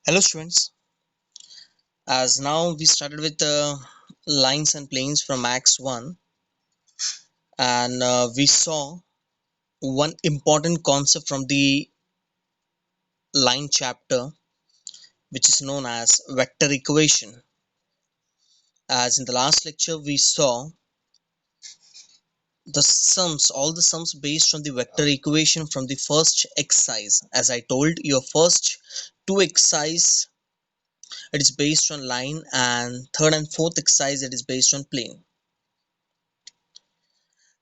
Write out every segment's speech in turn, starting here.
Hello students, as now we started with lines and planes from Max 1 and we saw one important concept from the line chapter which is known as vector equation. As in the last lecture we saw all the sums based on the vector equation from the first exercise. As I told, your first two exercise it is based on line and third and fourth exercise it is based on plane.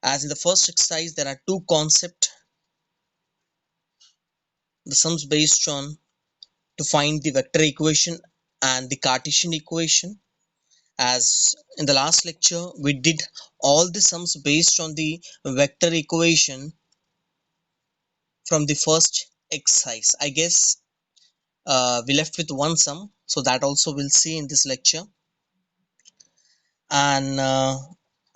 As in the first exercise there are two concepts, the sums based on to find the vector equation and the Cartesian equation. As in the last lecture we did all the sums based on the vector equation from the first exercise. I guess we left with one sum, so that also we'll see in this lecture. And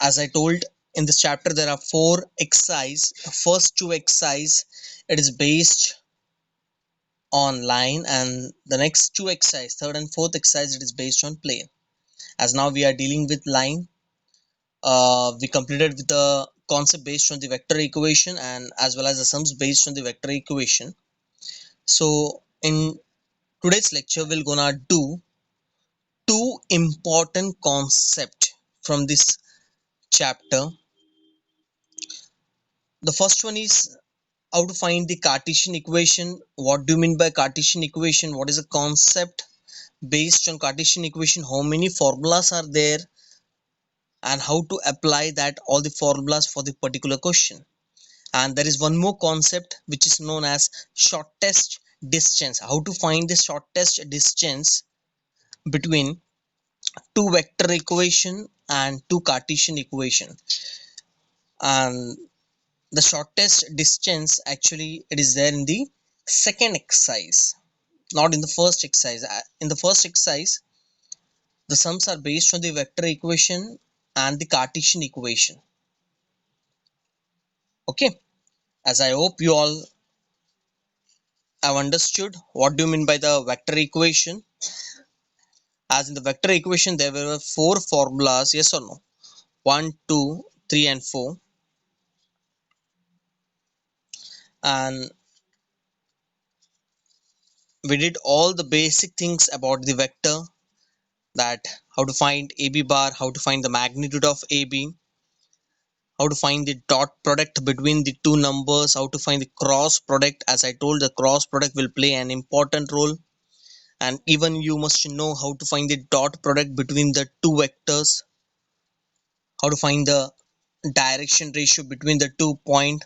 as I told, in this chapter there are four exercise. The first two exercise it is based on line, and the next two exercise, third and fourth exercise, it is based on plane. As now we are dealing with line, we completed with the concept based on the vector equation and as well as the sums based on the vector equation. So in today's lecture we're gonna do two important concept from this chapter. The first one is how to find the Cartesian equation. What do you mean by Cartesian equation? What is the concept based on Cartesian equation? How many formulas are there and how to apply that all the formulas for the particular question. And there is one more concept which is known as shortest distance. How to find the shortest distance between two vector equation and two Cartesian equation. And the shortest distance actually it is there in the second exercise, not in the first exercise. In the first exercise the sums are based on the vector equation and the Cartesian equation. Okay, as I hope you all have understood what do you mean by the vector equation. As in the vector equation there were four formulas, yes or no? 1, 2, 3 and 4. And we did all the basic things about the vector, that how to find AB bar, how to find the magnitude of AB, how to find the dot product between the two numbers, how to find the cross product. As I told, the cross product will play an important role. And even you must know how to find the dot product between the two vectors, how to find the direction ratio between the 2 point.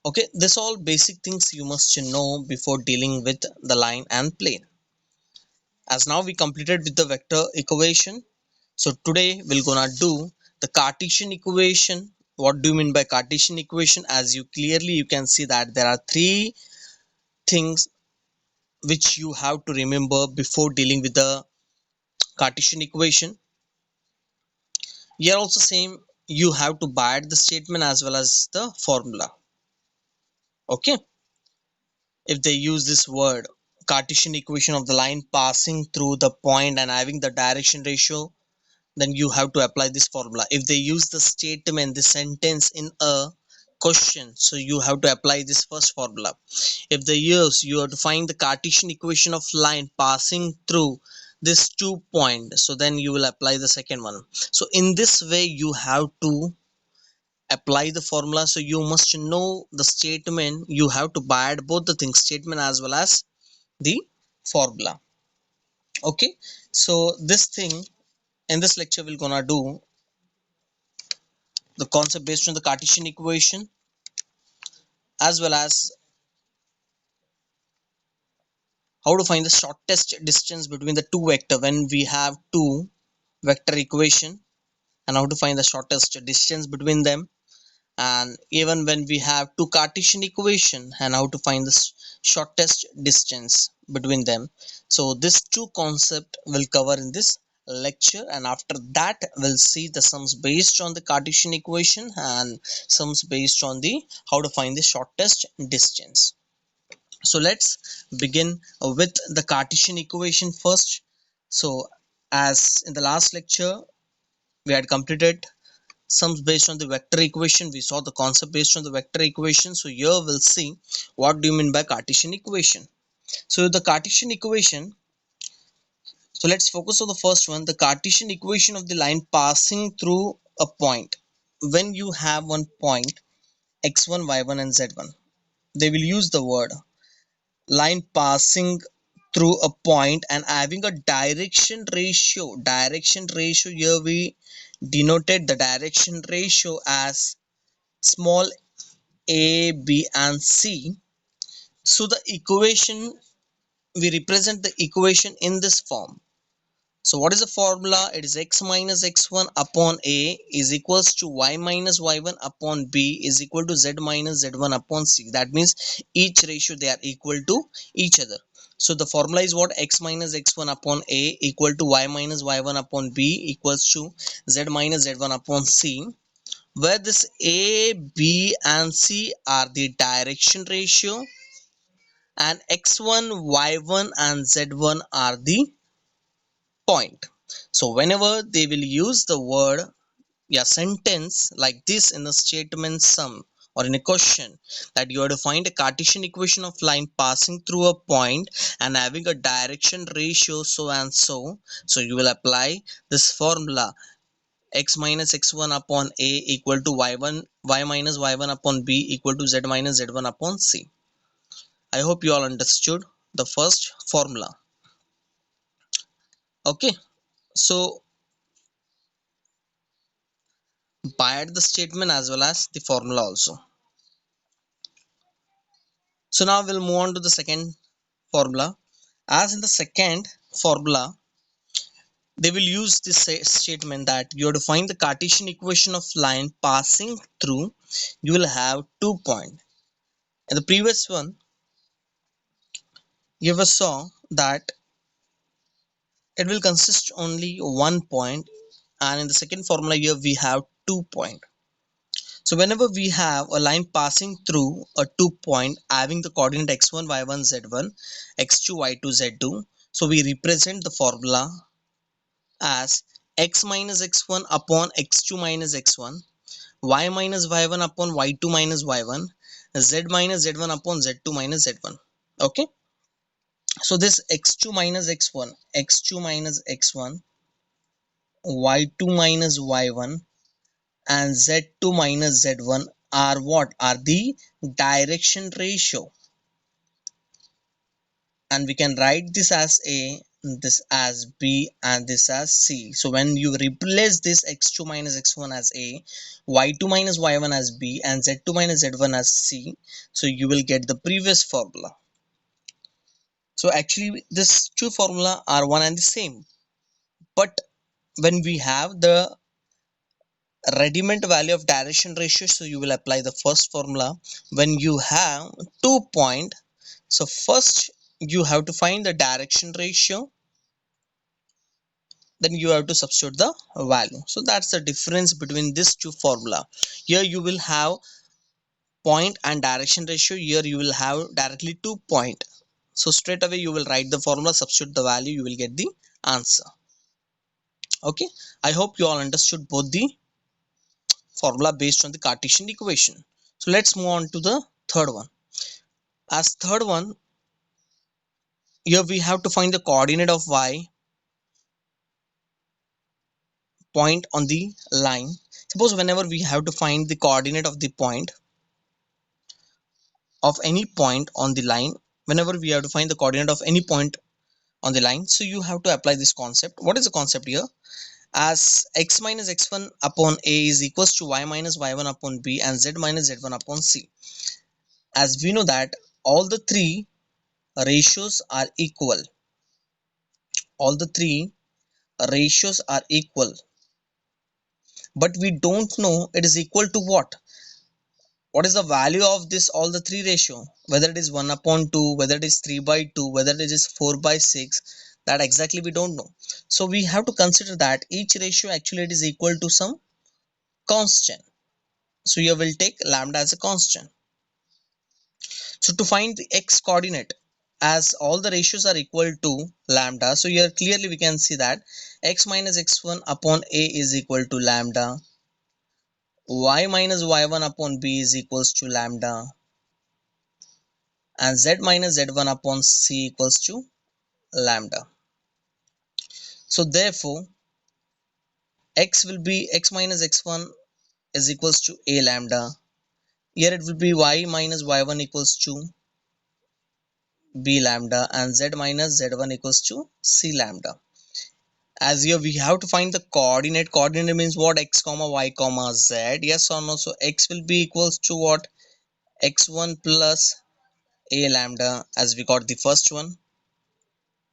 Okay, this all basic things you must know before dealing with the line and plane. As now we completed with the vector equation, so today we're gonna do the Cartesian equation. What do you mean by Cartesian equation? As you clearly you can see that there are three things which you have to remember before dealing with the Cartesian equation. Here also same, you have to bind the statement as well as the formula. Okay, if they use this word Cartesian equation of the line passing through the point and having the direction ratio, then you have to apply this formula. If they use the statement, the sentence in a question, so you have to apply this first formula. If they use, you have to find the Cartesian equation of line passing through this 2 point, so then you will apply the second one. So in this way you have to apply the formula. So you must know the statement, you have to add both the things, statement as well as the formula. Okay, so this thing in this lecture we're gonna do the concept based on the Cartesian equation as well as how to find the shortest distance between the two vector when we have two vector equation, and how to find the shortest distance between them, and even when we have two Cartesian equation and how to find the shortest distance between them. So this two concept will cover in this lecture, and after that we'll see the sums based on the Cartesian equation and sums based on the how to find the shortest distance. So let's begin with the Cartesian equation first. So as in the last lecture we had completed sums based on the vector equation, we saw the concept based on the vector equation. So here we'll see what do you mean by Cartesian equation. So the Cartesian equation, so let's focus on the first one, the Cartesian equation of the line passing through a point. When you have one point x1, y1 and z1, they will use the word line passing through a point and having a direction ratio. Here we denoted the direction ratio as small a, b and c. So the equation, we represent the equation in this form. So what is the formula? It is x minus x1 upon a is equals to y minus y1 upon b is equal to z minus z1 upon c. That means each ratio they are equal to each other. So the formula is what? X minus x1 upon a equal to y minus y1 upon b equals to z minus z1 upon c, where this a, b and c are the direction ratio and x1, y1 and z1 are the point. So whenever they will use the word, yeah, sentence like this in a statement sum or in a question, that you have to find a Cartesian equation of line passing through a point and having a direction ratio so and so, so you will apply this formula x minus x1 upon a equal to y1, y minus y1 upon b equal to z minus z1 upon c. I hope you all understood the first formula. Okay, so by the statement as well as the formula also. So now we'll move on to the second formula. As in the second formula, they will use this statement that you have to find the Cartesian equation of line passing through. You will have 2 points. In the previous one, you ever saw that it will consist only 1 point, and in the second formula here we have 2 points. So whenever we have a line passing through a 2 point having the coordinate x1, y1, z1, x2, y2, z2, so we represent the formula as x minus x1 upon x2 minus x1, y minus y1 upon y2 minus y1, z minus z1 upon z2 minus z1. Okay, so this x2 minus x1, x2 minus x1, y2 minus y1 and z2 minus z1 are what? Are the direction ratio, and we can write this as a, this as b and this as c. So when you replace this x2 minus x1 as a, y2 minus y1 as b and z2 minus z1 as c, so you will get the previous formula. So actually these two formula are one and the same, but when we have the ready-made value of direction ratio, so you will apply the first formula. When you have 2 points, so first you have to find the direction ratio, then you have to substitute the value. So that's the difference between these two formula. Here you will have point and direction ratio, here you will have directly 2 points. So straight away you will write the formula, substitute the value, you will get the answer. Okay, I hope you all understood both the formula based on the Cartesian equation. So let's move on to the third one. As third one, here we have to find the coordinate of y point on the line. Suppose whenever we have to find the coordinate of the point of any point on the line, whenever we have to find the coordinate of any point on the line, so you have to apply this concept. What is the concept here? As x minus x1 upon a is equals to y minus y1 upon b and z minus z1 upon c. As we know that all the three ratios are equal, all the three ratios are equal, but we don't know it is equal to what is the value of this all the three ratio, whether it is 1 upon 2, whether it is 3 by 2, whether it is 4 by 6, that exactly we don't know. So we have to consider that each ratio actually it is equal to some constant. So you will take lambda as a constant. So to find the x coordinate, as all the ratios are equal to lambda, so here clearly we can see that x minus x1 upon a is equal to lambda, y minus y1 upon b is equals to lambda, and z minus z1 upon c equals to lambda. So therefore x will be x minus x1 is equals to a lambda. Here it will be y minus y1 equals to b lambda, and z minus z1 equals to c lambda. As here we have to find the coordinate means what? X comma y comma z. Yes or no? So x will be equals to what? X1 plus a lambda, as we got the first one.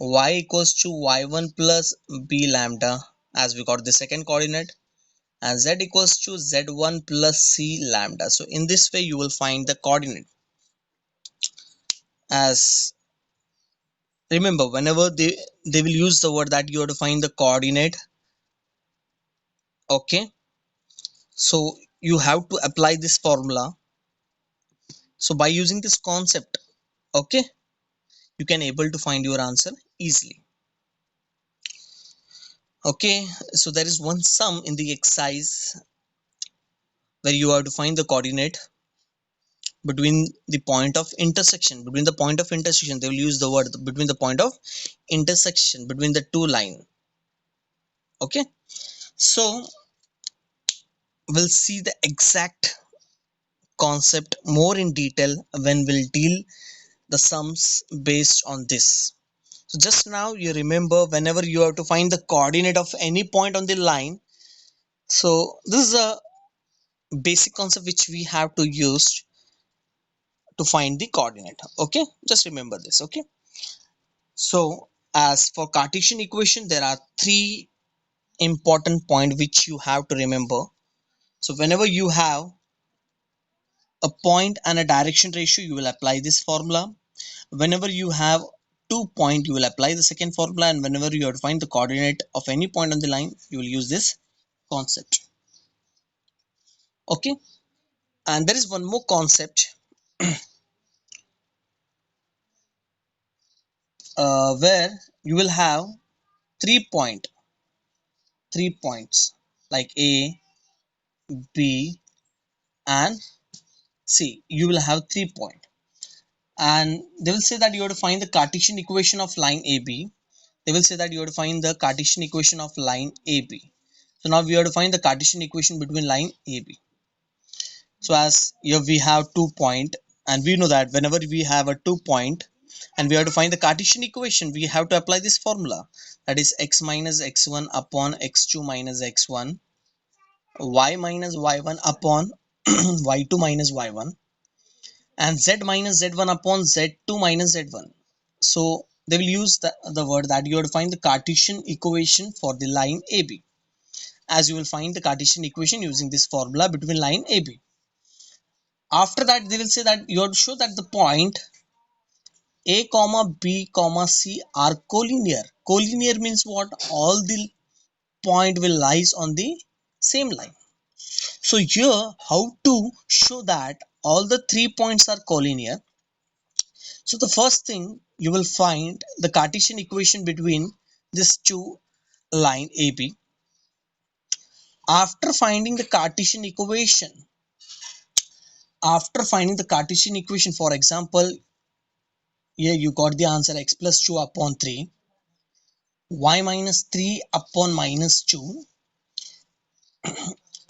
Y equals to y1 plus b lambda, as we got the second coordinate. And z equals to z1 plus c lambda. So in this way you will find the coordinate. As remember, whenever they will use the word that you have to find the coordinate. Okay, so you have to apply this formula. So by using this concept, okay, you can able to find your answer easily. Okay, so there is one sum in the exercise where you have to find the coordinate between the point of intersection. Between the point of intersection, they will use the word between the point of intersection between the two line. Okay, so we'll see the exact concept more in detail when we'll deal the sums based on this. So just now you remember, whenever you have to find the coordinate of any point on the line, so this is a basic concept which we have to use to find the coordinate. Okay, just remember this. Okay, so as for Cartesian equation, there are three important points which you have to remember. So whenever you have a point and a direction ratio, you will apply this formula. Whenever you have 2 points, you will apply the second formula, and whenever you have to find the coordinate of any point on the line, you will use this concept. Okay, and there is one more concept where you will have 3 point 3 points like A, B, and C. You will have 3 point, and they will say that you have to find the Cartesian equation of line AB. They will say that you have to find the Cartesian equation of line AB. So now we have to find the Cartesian equation between line AB. So as here we have 2 point, and we know that whenever we have a 2 point and we have to find the Cartesian equation, we have to apply this formula, that is x minus x1 upon x2 minus x1, y minus y1 upon y2 minus y1, and z minus z1 upon z2 minus z1. So they will use the word that you have to find the Cartesian equation for the line AB, as you will find the Cartesian equation using this formula between line AB. After that, they will say that you have to show that the point A comma B comma C are collinear. Collinear means what? All the point will lies on the same line. So here, how to show that all the 3 points are collinear? So the first thing, you will find the Cartesian equation between these two line AB. After finding the Cartesian equation, for example, here you got the answer x plus 2 upon 3, y minus 3 upon minus 2,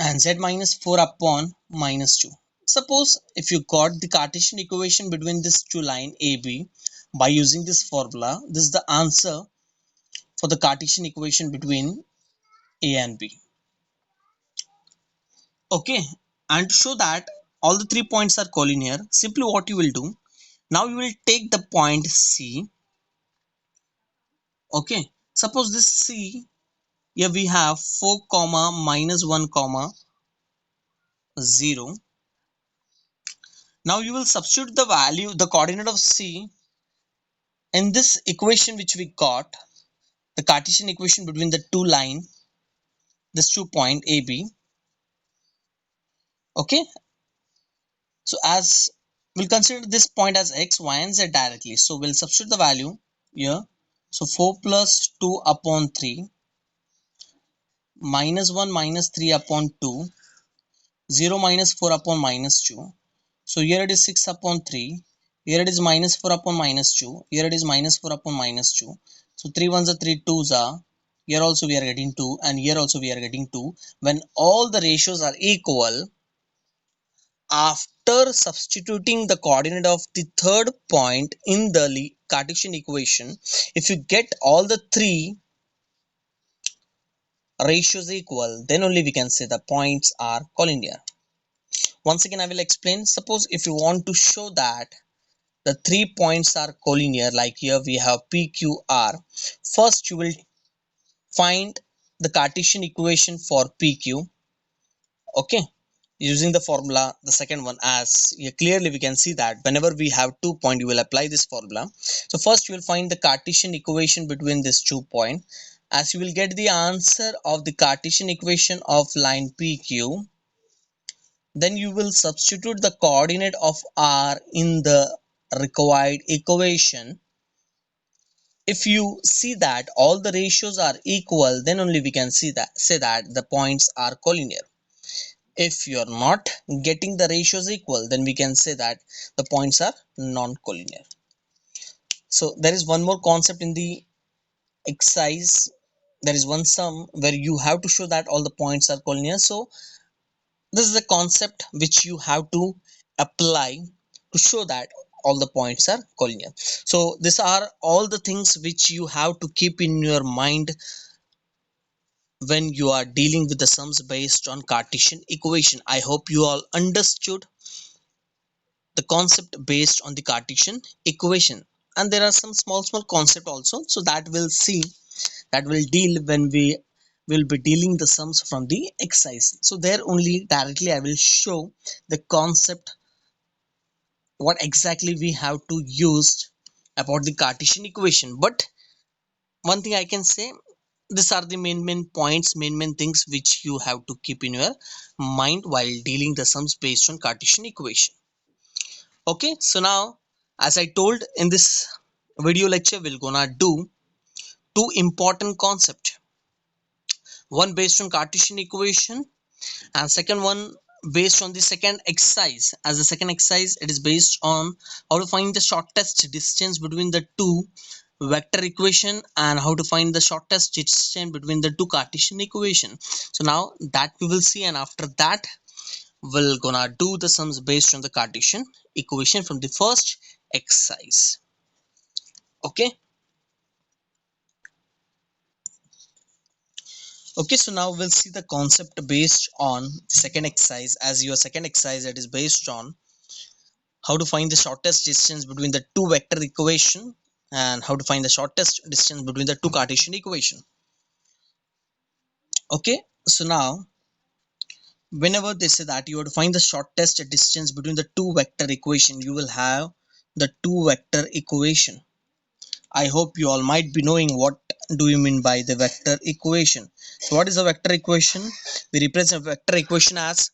and z minus 4 upon minus 2. Suppose if you got the Cartesian equation between these two line AB by using this formula, this is the answer for the Cartesian equation between A and B. Okay, and to show that all the 3 points are collinear, simply what you will do, now you will take the point C. Okay, suppose this C, here we have 4 comma minus 1 comma 0. Now you will substitute the value, the coordinate of C in this equation which we got, the Cartesian equation between the two line, this 2 point AB. Okay, so as We'll consider this point as x, y and z directly. So we'll substitute the value here. So 4 plus 2 upon 3 minus 1 minus 3 upon 2, 0 minus 4 upon minus 2. So here it is 6 upon 3. Here it is minus 4 upon minus 2. Here it is minus 4 upon minus 2. So 3 ones are 3 twos are. Here also we are getting 2 and here also we are getting 2. When all the ratios are equal, after substituting the coordinate of the third point in the Cartesian equation, if you get all the three ratios equal, then only we can say the points are collinear. Once again I will explain. Suppose if you want to show that the 3 points are collinear, like here we have PQR, first you will find the Cartesian equation for PQ. Okay, using the formula, the second one, as here clearly we can see that whenever we have 2 points, you will apply this formula. So first you will find the Cartesian equation between these 2 points. As you will get the answer of the Cartesian equation of line PQ, then you will substitute the coordinate of R in the required equation. If you see that all the ratios are equal, then only we can say that the points are collinear. If you're not getting the ratios equal, then we can say that the points are non-collinear. So there is one more concept in the exercise. There is one sum where you have to show that all the points are collinear. So this is the concept which you have to apply to show that all the points are collinear. So these are all the things which you have to keep in your mind when you are dealing with the sums based on Cartesian equation. I hope you all understood the concept based on the Cartesian equation, and there are some small concept also, so that we'll see, that will deal when we will be dealing the sums from the exercise. So there only directly I will show the concept, what exactly we have to use about the Cartesian equation. But one thing I can say, these are the main points, main things which you have to keep in your mind while dealing the sums based on Cartesian equation. Okay, so now as I told in this video lecture, we're gonna do two important concept, one based on Cartesian equation and second one based on the second exercise. As the second exercise, it is based on how to find the shortest distance between the two vector equation and how to find the shortest distance between the two Cartesian equation. So now that we will see, and after that we're gonna do the sums based on the Cartesian equation from the first exercise. Okay. Okay, so now we'll see the concept based on the second exercise. As your second exercise, it is based on how to find the shortest distance between the two vector equation and how to find the shortest distance between the two Cartesian equation. Okay, so now whenever they say that you have to find the shortest distance between the two vector equation, you will have the two vector equation. I hope you all might be knowing what do you mean by the vector equation. So what is a vector equation? We represent a vector equation as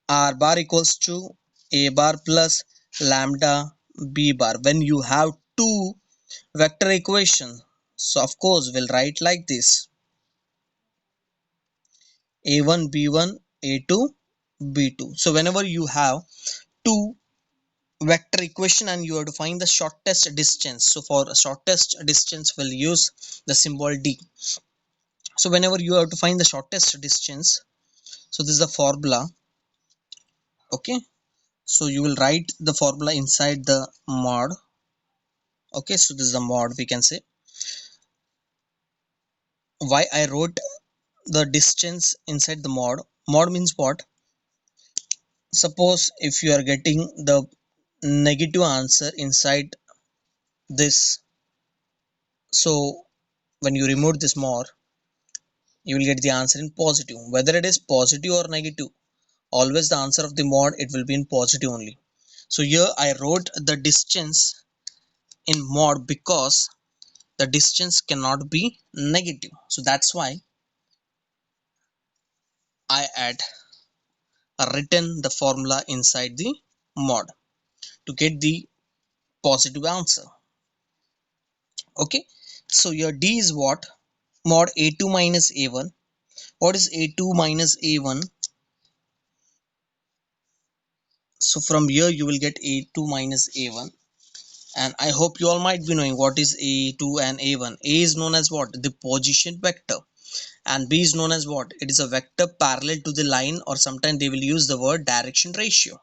R bar equals to A bar plus lambda B bar. When you have two vector equation, so of course we'll write like this: A1 B1 A2 B2. So whenever you have two vector equation and you have to find the shortest distance, so for shortest distance we'll use the symbol D. So whenever you have to find the shortest distance, so this is the formula. Okay, so you will write the formula inside the mod. Okay, so this is the mod. We can say why I wrote the distance inside the mod. Mod means what? Suppose if you are getting the negative answer inside this, so when you remove this mod, you will get the answer in positive. Whether it is positive or negative, always the answer of the mod, it will be in positive only. So here I wrote the distance in mod because the distance cannot be negative. So that's why I had written the formula inside the mod. to get the positive answer. Okay, so your D is what? Mod A2 minus A1. What is A2 minus A1? So from here you will get A2 minus A1, and I hope you all might be knowing what is A2 and A1. A is known as what? The position vector, and B is known as what? It is a vector parallel to the line, or sometimes they will use the word direction ratio.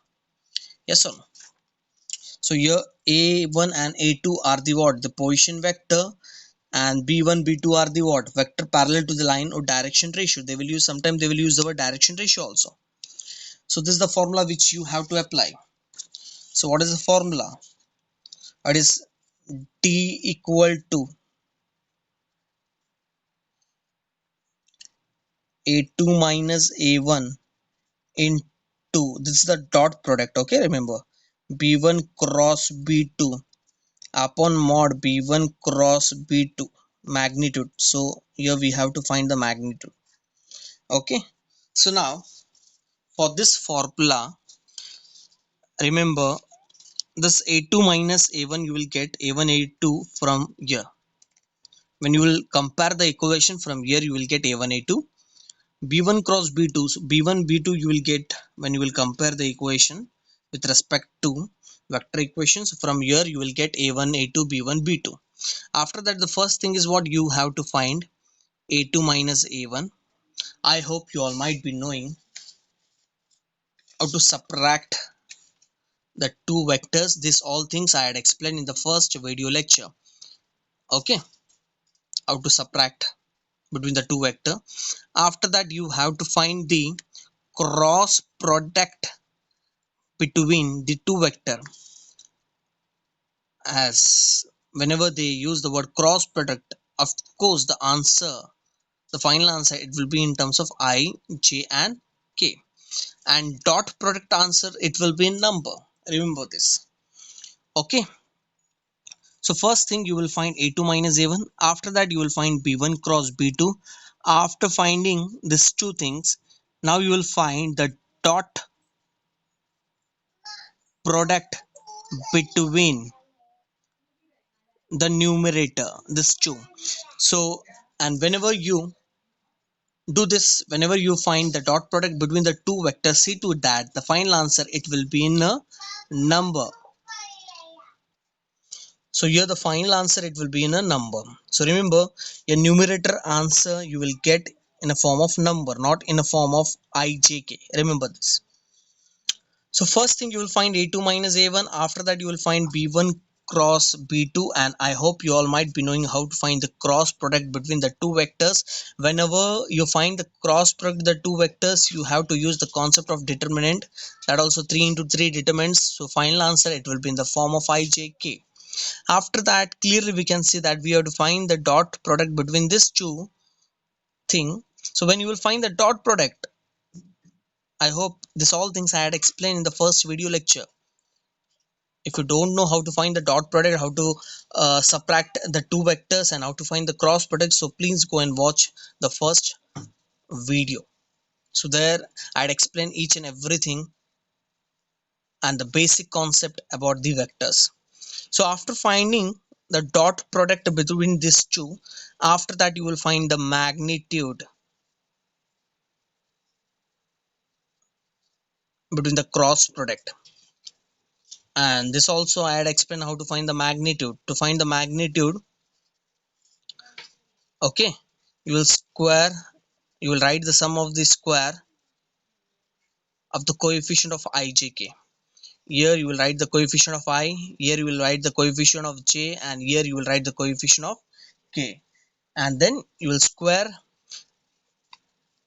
Yes or no? So here A1 and A2 are the what? The position vector, and B1 B2 are the what? Vector parallel to the line or direction ratio. They will use, sometimes they will use the word direction ratio also. So this is the formula which you have to apply. So what is the formula? It is T equal to A2 minus A1 into, this is the dot product, okay, remember, B1 cross B2 upon mod B1 cross B2 magnitude. So here we have to find the magnitude. Okay, so now for this formula, remember, this A2 minus A1, you will get A1 A2 from here. When you will compare the equation from here, you will get A1 A2. B1 cross B2, so B1 B2 you will get when you will compare the equation with respect to vector equations. From here you will get A1 A2 B1 B2. After that, the first thing is what? You have to find A2 minus A1. I hope you all might be knowing how to subtract the two vectors. This all things I had explained in the first video lecture. Okay, how to subtract between the two vector. After that, you have to find the cross product between the two vector, as whenever they use the word cross product, of course the answer, the final answer, it will be in terms of I, j and k, and dot product answer, it will be in number. Remember this. Okay, so first thing you will find A2 minus A1. After that you will find B1 cross B2. After finding these two things, now you will find the dot product between the numerator, this two. So, and whenever you do this, whenever you find the dot product between the two vectors, see to that the final answer, it will be in a number. So here the final answer, it will be in a number. So remember, your numerator answer you will get in a form of number, not in a form of ijk. Remember this. So first thing you will find A2 minus A1. After that you will find B1 cross B2, and I hope you all might be knowing how to find the cross product between the two vectors. Whenever you find the cross product the two vectors, you have to use the concept of determinant, that also 3 into 3 determinants. So final answer, it will be in the form of ijk. After that, clearly we can see that we have to find the dot product between these two thing. So when you will find the dot product, I hope this all things I had explained in the first video lecture. If you don't know how to find the dot product, how to subtract the two vectors, and how to find the cross product, so please go and watch the first video. So there I had explained each and everything and the basic concept about the vectors. So after finding the dot product between these two, after that you will find the magnitude between the cross product. And this also I had explained how to find the magnitude. To find the magnitude, okay, you will square, you will write the sum of the square of the coefficient of ijk. Here you will write the coefficient of I, here you will write the coefficient of j, and here you will write the coefficient of k, and then you will square,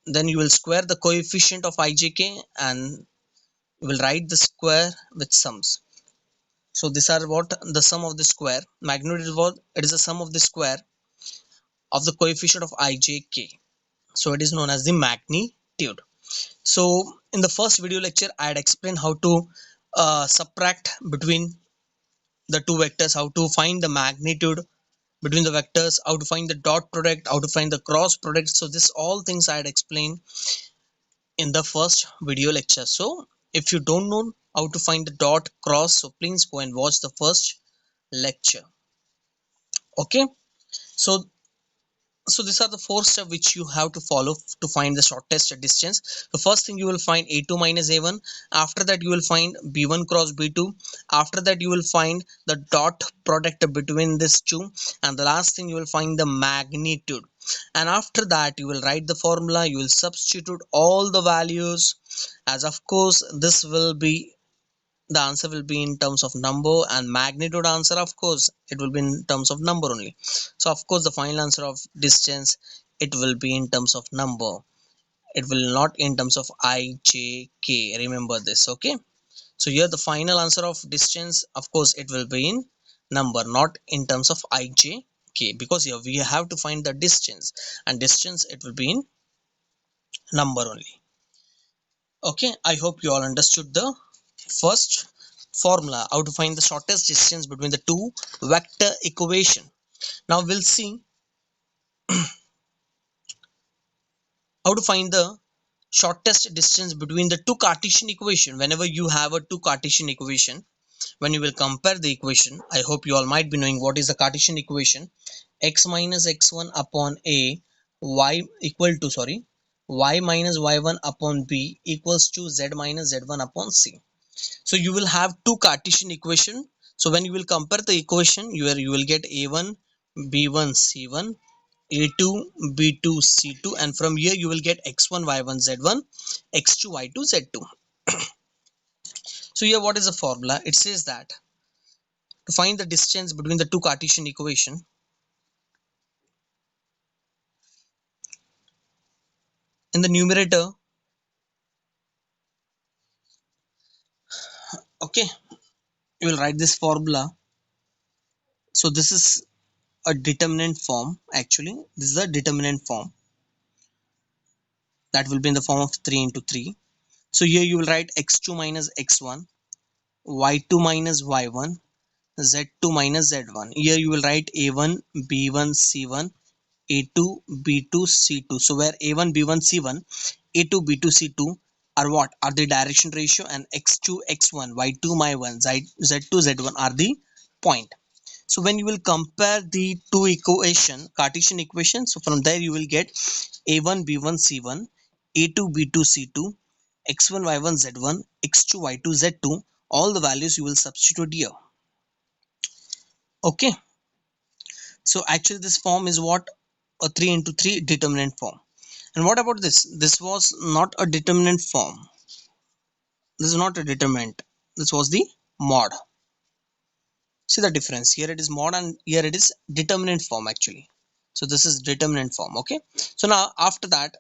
the coefficient of ijk, and you will write the square with sums. So these are what the sum of the square. Magnitude is what? It is the sum of the square of the coefficient of ijk. So it is known as the magnitude. So in the first video lecture I had explained how to subtract between the two vectors, how to find the magnitude between the vectors, how to find the dot product, how to find the cross product. So this all things I had explained in the first video lecture. So if you don't know how to find the dot cross. So please go and watch the first lecture. Okay, so these are the four steps which you have to follow to find the shortest distance. The first thing, you will find a2 minus a1. After that you will find b1 cross b2. After that you will find the dot product between these two, and the last thing, you will find the magnitude. And after that you will write the formula, you will substitute all the values, as of course this will be, the answer will be in terms of number, and magnitude answer, of course it will be in terms of number only. So of course the final answer of distance, it will be in terms of number, it will not in terms of I, J, K. Remember this. Okay, so here the final answer of distance, of course it will be in number, not in terms of I, J, K, because here we have to find the distance, and distance it will be in number only. Okay, I hope you all understood the first formula, how to find the shortest distance between the two vector equation. Now we'll see how to find the shortest distance between the two Cartesian equation. Whenever you have a two Cartesian equation, when you will compare the equation, I hope you all might be knowing what is the Cartesian equation. X minus x1 upon a, y equal to, sorry, y minus y1 upon b equals to z minus z1 upon c. So you will have two Cartesian equation. So when you will compare the equation, you will get a1 b1 c1, a2 b2 c2, and from here you will get x1 y1 z1, x2 y2 z2. So here what is the formula? It says that to find the distance between the two Cartesian equation, in the numerator, okay, you will write this formula. So this is a determinant form. Actually this is a determinant form that will be in the form of 3 into 3. So here you will write x2 minus x1, y2 minus y1, z2 minus z1. Here you will write a1 b1 c1, a2 b2 c2. So where a1 b1 c1, a2 b2 c2 are what? Are the direction ratio, and x2 x1, y2 y1, z2 z1 are the point. So when you will compare the two equation, Cartesian equation, so from there you will get a1 b1 c1, a2 b2 c2, x1 y1 z1, x2 y2 z2. All the values you will substitute here. Okay, so actually this form is what? A 3 into 3 determinant form. And what about this? This was not a determinant form. This is not a determinant. This was the mod. See the difference? Here it is mod and here it is determinant form actually. So this is determinant form. Okay, so now after that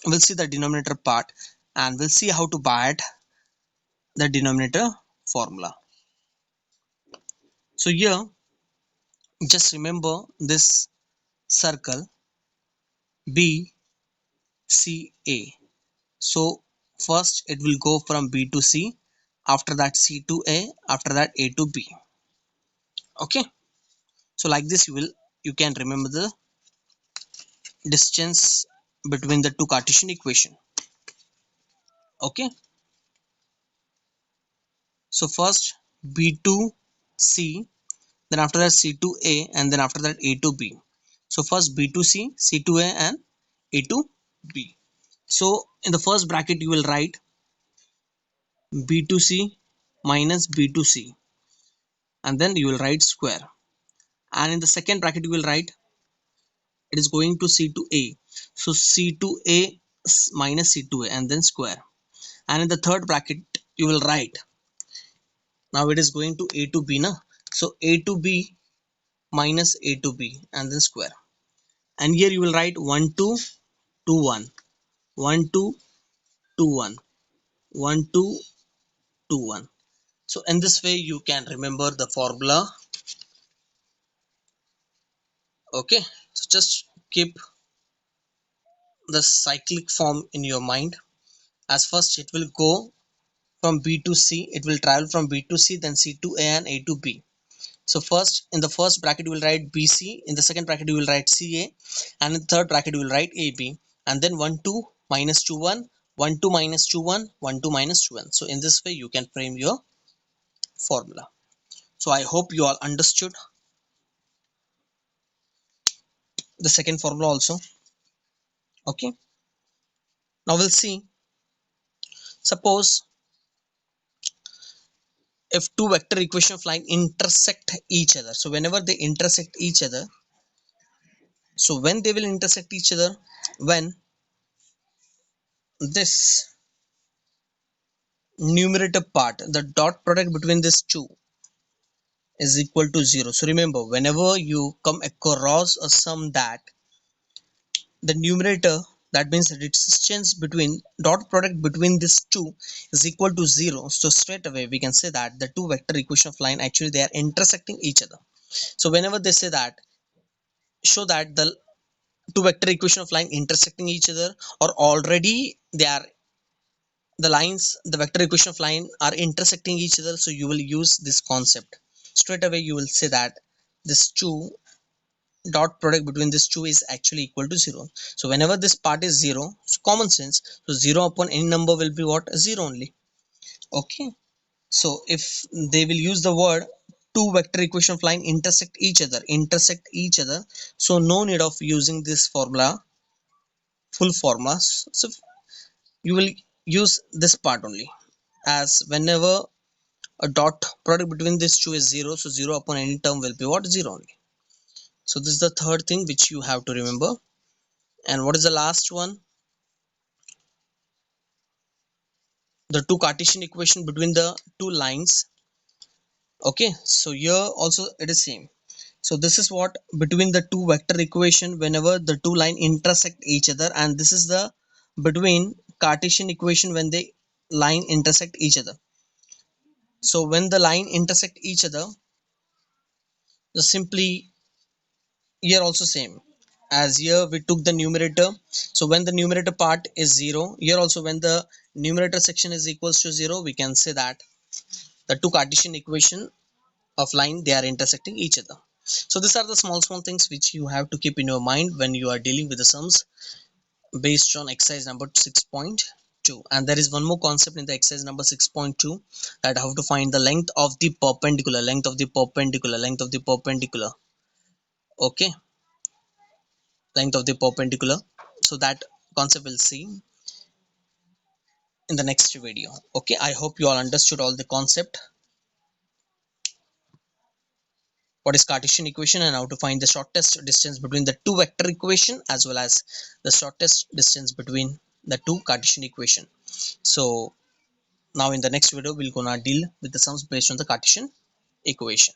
we'll see the denominator part, and we'll see how to buy the denominator formula. So here just remember this circle B C A. So first it will go from B to C, after that C to A, after that A to B. Okay, so like this you can remember the distance between the two Cartesian equation. Okay, so first B to C, then after that C to A, and then after that A to B. So first B to C, C to A, and A to B. So in the first bracket you will write B to C minus B to C, and then you will write square. And in the second bracket you will write, it is going to C to A, so C to A minus C to A, and then square. And in the third bracket you will write, now it is going to A to B na, so A to B minus A to B, and then square. And here you will write 1 2 2 1, 1 2 2 1, 1 2 2 1. So in this way you can remember the formula. Okay, so just keep the cyclic form in your mind. As first it will go from B to C, it will travel from B to C, then C to A, and A to B. So first in the first bracket you will write BC, in the second bracket you will write CA, and in the third bracket you will write AB, and then 1 2 minus 2 1, 1 2 minus 2 1, 1 2 minus 2 1. So in this way you can frame your formula. So I hope you all understood the second formula also. Okay, now we'll see, suppose if two vector equation of line intersect each other. So whenever they intersect each other, so when they will intersect each other, when this numerator part, the dot product between these two is equal to 0. So remember, whenever you come across a sum that the numerator, that means the distance between dot product between these two is equal to 0, so straight away we can say that the two vector equation of line actually they are intersecting each other. So whenever they say that, show that the two vector equation of line intersecting each other, or already they are, the lines, the vector equation of line are intersecting each other, so you will use this concept. Straight away you will say that this two dot product between these two is actually equal to 0. So whenever this part is 0, so common sense, so 0 upon any number will be what? 0 only. Okay, so if they will use the word two vector equation of line intersect each other, so no need of using this formula, full formula. So you will use this part only, as whenever a dot product between these two is 0, so 0 upon any term will be what? 0 only. So this is the third thing which you have to remember. And what is the last one? The two Cartesian equation between the two lines. Okay, so here also it is same. So this is what between the two vector equation whenever the two line intersect each other, and this is the between Cartesian equation when they line intersect each other. So when the line intersect each other, just simply, here also same, as here we took the numerator. So when the numerator part is 0, here also when the numerator section is equals to 0, we can say that the two Cartesian equation of line they are intersecting each other. So these are the small things which you have to keep in your mind when you are dealing with the sums based on exercise number 6.2. And there is one more concept in the exercise number 6.2, that how to find the length of the perpendicular, okay, length of the perpendicular. So that concept we'll see in the next video. Okay, I hope you all understood all the concept, what is Cartesian equation and how to find the shortest distance between the two vector equation as well as the shortest distance between the two Cartesian equation. So now in the next video we're gonna deal with the sums based on the Cartesian equation.